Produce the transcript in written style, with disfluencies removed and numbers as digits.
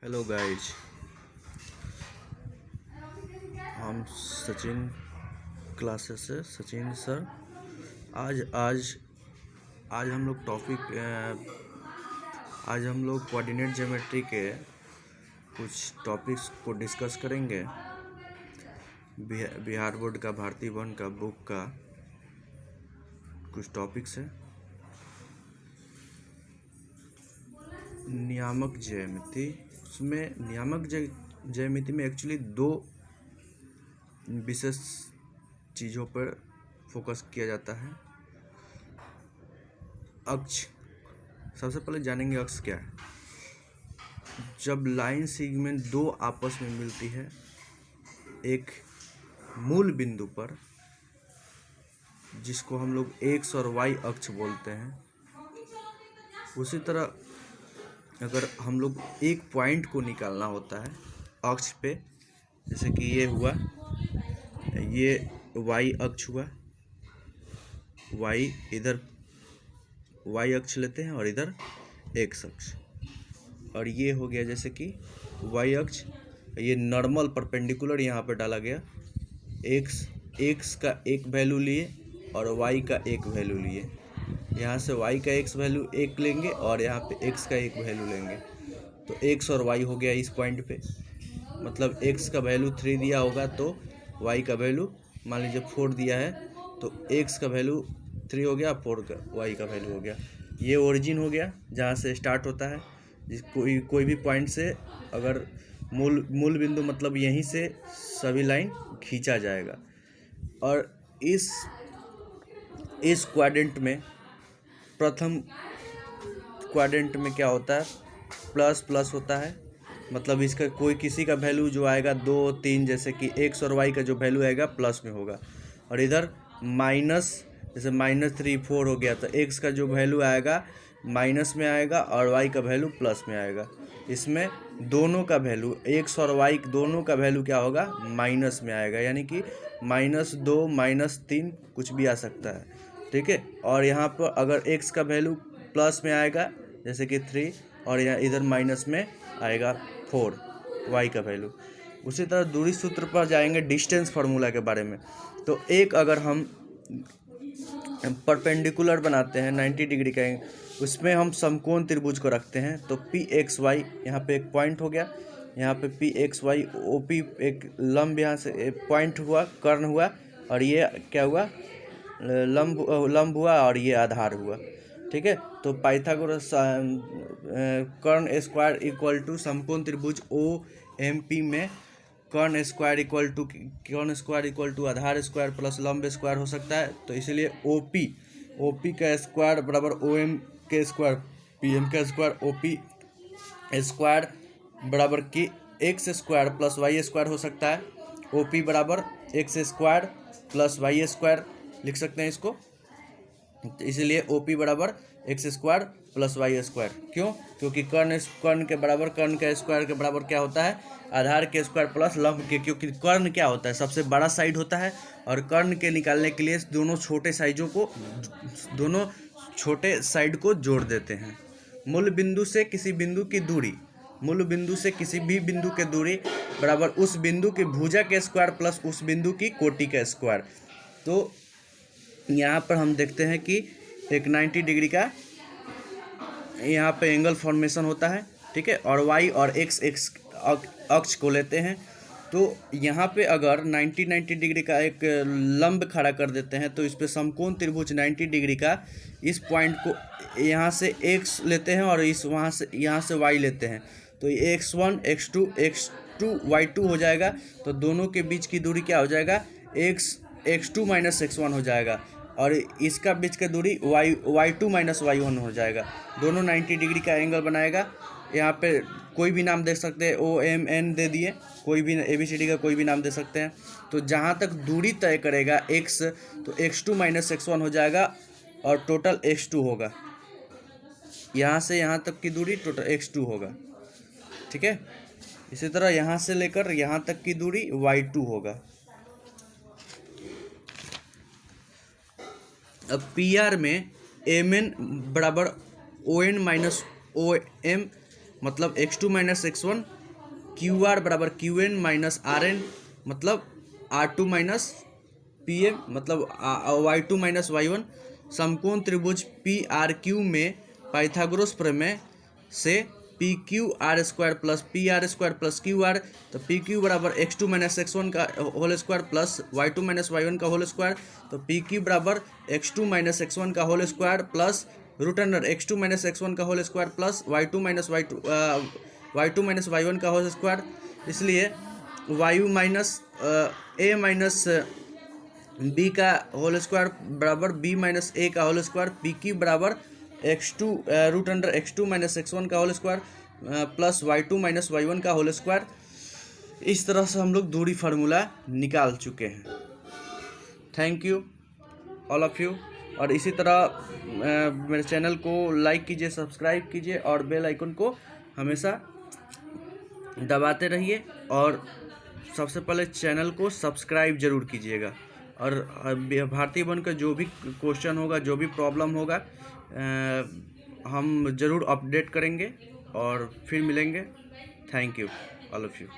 Hello guys, हम Sachin classes से Sachin sir. आज आज आज हम लोग आज हम लोग कोऑर्डिनेट ज्योमेट्री के कुछ टॉपिक्स को डिस्कस करेंगे। बिहार बोर्ड का भारतीय वन का बुक का कुछ टॉपिक्स है। नियामक ज्यामिति, उसमें नियामक ज्यामिति में एक्चुअली दो विशेष चीज़ों पर फोकस किया जाता है। अक्ष, सबसे पहले जानेंगे अक्ष क्या है। जब लाइन सेगमेंट दो आपस में मिलती है एक मूल बिंदु पर, जिसको हम लोग एक्स और वाई अक्ष बोलते हैं, उसी तरह अगर हम लोग एक पॉइंट को निकालना होता है अक्ष पे, जैसे कि ये हुआ, ये वाई अक्ष हुआ, वाई इधर वाई अक्ष लेते हैं और इधर एक्स अक्ष, और ये हो गया जैसे कि वाई अक्ष। ये नॉर्मल परपेंडिकुलर यहाँ पे डाला गया, एक्स का एक वैल्यू लिए और वाई का एक वैल्यू लिए। यहाँ से y का x वैल्यू एक लेंगे और यहाँ पे x का एक वैल्यू लेंगे, तो x और y हो गया इस पॉइंट पे। मतलब x का वैल्यू 3 दिया होगा तो y का वैल्यू मान लीजिए 4 दिया है, तो x का वैल्यू 3 हो गया, 4 का y का वैल्यू हो गया। ये ओरिजिन हो गया जहाँ से स्टार्ट होता है। कोई भी पॉइंट से अगर मूल बिंदु, मतलब यहीं से सभी लाइन खींचा जाएगा। और इस क्वाड्रेंट में, प्रथम क्वाड्रेंट में क्या होता है, प्लस प्लस होता है। मतलब इसका किसी का वैल्यू जो आएगा 2 3, जैसे कि एक्स और वाई का जो वैल्यू आएगा प्लस में होगा, और इधर माइनस, जैसे -3 4 हो गया, तो एक्स का जो वैल्यू आएगा माइनस में आएगा और वाई का वैल्यू प्लस में आएगा। इसमें दोनों का वैल्यू, एक्स और वाई दोनों का वैल्यू क्या होगा, माइनस में आएगा, यानी कि -2 -3 कुछ भी आ सकता है, ठीक है। और यहाँ पर अगर x का वैल्यू प्लस में आएगा जैसे कि 3, और यहाँ इधर माइनस में आएगा 4 y का वैल्यू। उसी तरह दूरी सूत्र पर जाएंगे डिस्टेंस फार्मूला के बारे में। तो एक अगर हम परपेंडिकुलर बनाते हैं 90 डिग्री का, उसमें हम समकोण त्रिभुज को रखते हैं, तो PXY यहाँ पे एक पॉइंट हो गया, यहाँ पे PXY OP एक लंब, यहाँ से पॉइंट हुआ, कर्ण हुआ, और ये क्या हुआ, लंब हुआ, और ये आधार हुआ, ठीक है। तो पाइथागोरस कर्ण स्क्वायर इक्वल टू समकोण त्रिभुज OMP में कर्ण स्क्वायर इक्वल टू आधार स्क्वायर प्लस लंब स्क्वायर हो सकता है। तो इसलिए OP का स्क्वायर बराबर OM के स्क्वायर, PM का स्क्वायर, OP स्क्वायर बराबर कि x square plus y square हो सकता है। OP बराबर x square plus y square लिख सकते हैं इसको। इसलिए OP बराबर x square plus y square. क्यों? क्योंकि कर्ण के बराबर, कर्ण के स्क्वायर के बराबर क्या होता है, आधार के स्क्वायर प्लस लंब के। क्योंकि कर्ण क्या होता है, सबसे बड़ा साइड होता है, और कर्ण के निकालने के लिए दोनों छोटे साइड को जोड़ देते हैं। मूल बिंदु से किसी बिंदु की दूरी, मूल बिंदु से किसी भी बिंदु की दूरी बराबर उस बिंदु की भुजा के स्क्वायर प्लस उस बिंदु की कोटि का स्क्वायर। तो यहाँ पर हम देखते हैं कि एक 90 डिग्री का यहाँ पे एंगल फॉर्मेशन होता है, ठीक है। और वाई और एक्स अक्ष को लेते हैं, तो यहाँ पे अगर 90 डिग्री का एक लंब खड़ा कर देते हैं, तो इस पे समकोण त्रिभुज 90 डिग्री का इस पॉइंट को यहाँ से एक्स लेते हैं और यहाँ से वाई लेते हैं, तो ये x1 x2 y2 हो जाएगा। तो दोनों के बीच की दूरी क्या हो जाएगा, x2 माइनस x1 हो जाएगा, और इसका बीच का दूरी y2 माइनस y1 हो जाएगा। दोनों 90 डिग्री का एंगल बनाएगा। यहाँ पे कोई भी नाम दे सकते हैं, OMN दे दिए, कोई भी ABCD का कोई भी नाम दे सकते हैं। तो जहाँ तक दूरी तय करेगा x, तो x2 माइनस x1 हो जाएगा और टोटल x2 होगा। यहाँ से यहाँ तक की दूरी टोटल x2 होगा, ठीक है। इसी तरह यहाँ से लेकर यहाँ तक की दूरी y2 होगा। अब PR में MN बराबर ON माइनस OM मतलब x2 माइनस x1, QR बराबर QN माइनस RN मतलब R2 माइनस PM मतलब Y2 माइनस Y1। समकोण त्रिभुज PRQ में पाइथागोरस प्रमेय से PQR² plus PR² plus QR, तो PQ बराबर x2 माइनस x1 का whole square plus Y2 minus Y1 का होल स्क्वायर, तो PQ बराबर x2 माइनस x1 का whole square plus root under x2 minus x1 का whole square plus Y2 minus Y1 का whole square. इसलिए वायु minus A minus b का whole square बराबर बी माइनस ए का होल स्क्वायर, PQ बराबर x2 root under x2 minus x1 का whole square plus Y2 minus Y1 का whole square. इस तरह से हम लोग दूरी फार्मूला निकाल चुके हैं। Thank you all of you. और इसी तरह मेरे चैनल को लाइक कीजिए, सब्सक्राइब कीजिए और बेल आइकन को हमेशा दबाते रहिए। और सबसे पहले चैनल को सब्सक्राइब जरूर कीजिएगा। और भारतीय वन का जो भी क्वेश्चन होगा, जो भी प्रॉब्लम होगा, हम ज़रूर अपडेट करेंगे और फिर मिलेंगे। Thank you all of you.